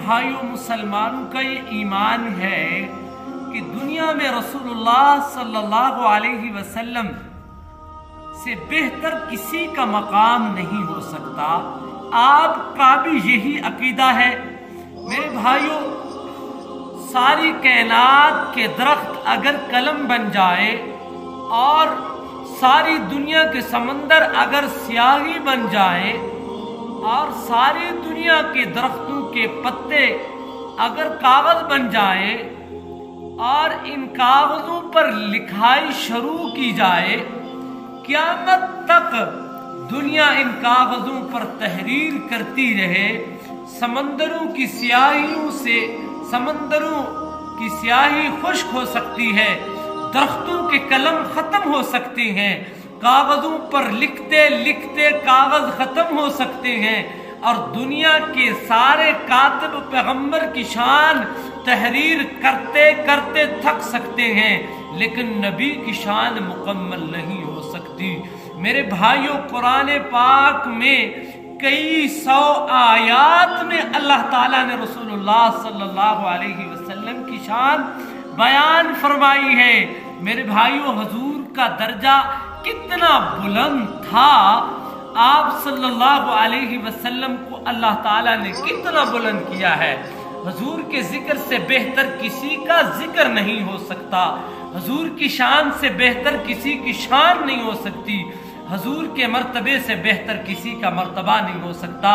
بھائیوں مسلمانوں کا یہ ایمان ہے کہ دنیا میں رسول اللہ صلی اللہ علیہ وسلم سے بہتر کسی کا مقام نہیں ہو سکتا۔ آپ کا بھی یہی عقیدہ ہے؟ میرے بھائیوں، ساری کائنات کے درخت اگر قلم بن جائے اور ساری دنیا کے سمندر اگر سیاہی بن جائے اور ساری دنیا کے درختوں کے پتے اگر کاغذ بن جائے اور ان کاغذوں پر لکھائی شروع کی جائے، قیامت تک دنیا ان کاغذوں پر تحریر کرتی رہے، سمندروں کی سیاہیوں سے سمندروں کی سیاہی خشک ہو سکتی ہے، درختوں کے قلم ختم ہو سکتے ہیں، کاغذوں پر لکھتے لکھتے کاغذ ختم ہو سکتے ہیں، اور دنیا کے سارے کاتب پیغمبر کی شان تحریر کرتے کرتے تھک سکتے ہیں، لیکن نبی کی شان مکمل نہیں ہو سکتی۔ میرے بھائیوں، قرآن پاک میں کئی سو آیات میں اللہ تعالیٰ نے رسول اللہ صلی اللہ علیہ وسلم کی شان بیان فرمائی ہے۔ میرے بھائیوں، حضور کا درجہ کتنا بلند تھا، آپ صلی اللہ علیہ وسلم کو اللہ تعالیٰ نے کتنا بلند کیا ہے۔ حضور کے ذکر سے بہتر کسی کا ذکر نہیں ہو سکتا، حضور کی شان سے بہتر کسی کی شان نہیں ہو سکتی، حضور کے مرتبے سے بہتر کسی کا مرتبہ نہیں ہو سکتا،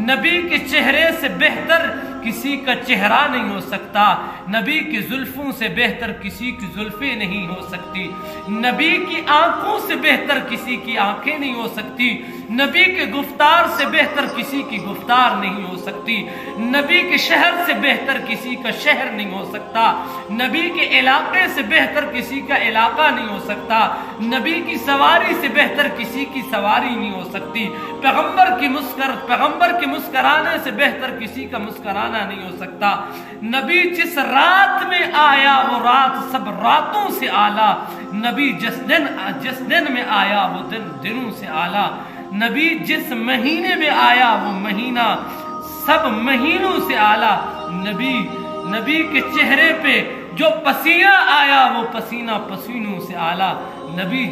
نبی کے چہرے سے بہتر کسی کا چہرہ نہیں ہو سکتا، نبی کی زلفوں سے بہتر کسی کی زلفیں نہیں ہو سکتی، نبی کی آنکھوں سے بہتر کسی کی آنکھیں نہیں ہو سکتی، نبی کے گفتار سے بہتر کسی کی گفتار نہیں ہو سکتی، نبی کے شہر سے بہتر کسی کا شہر نہیں ہو سکتا، نبی کے علاقے سے بہتر کسی کا علاقہ نہیں ہو سکتا، نبی کی سواری سے بہتر کسی کی سواری نہیں ہو سکتی، پیغمبر کے مسکرانے سے بہتر کسی کا مسکرانا نہیں ہو سکتا، نبی جس رات میں آیا وہ رات سب راتوں سے اعلیٰ، نبی جس دن میں آیا وہ دنوں سے اعلیٰ، نبی جس مہینے میں آیا وہ مہینہ سب مہینوں سے اعلیٰ، نبی کے چہرے پہ جو پسینہ آیا وہ پسینہ پسینوں سے اعلیٰ، نبی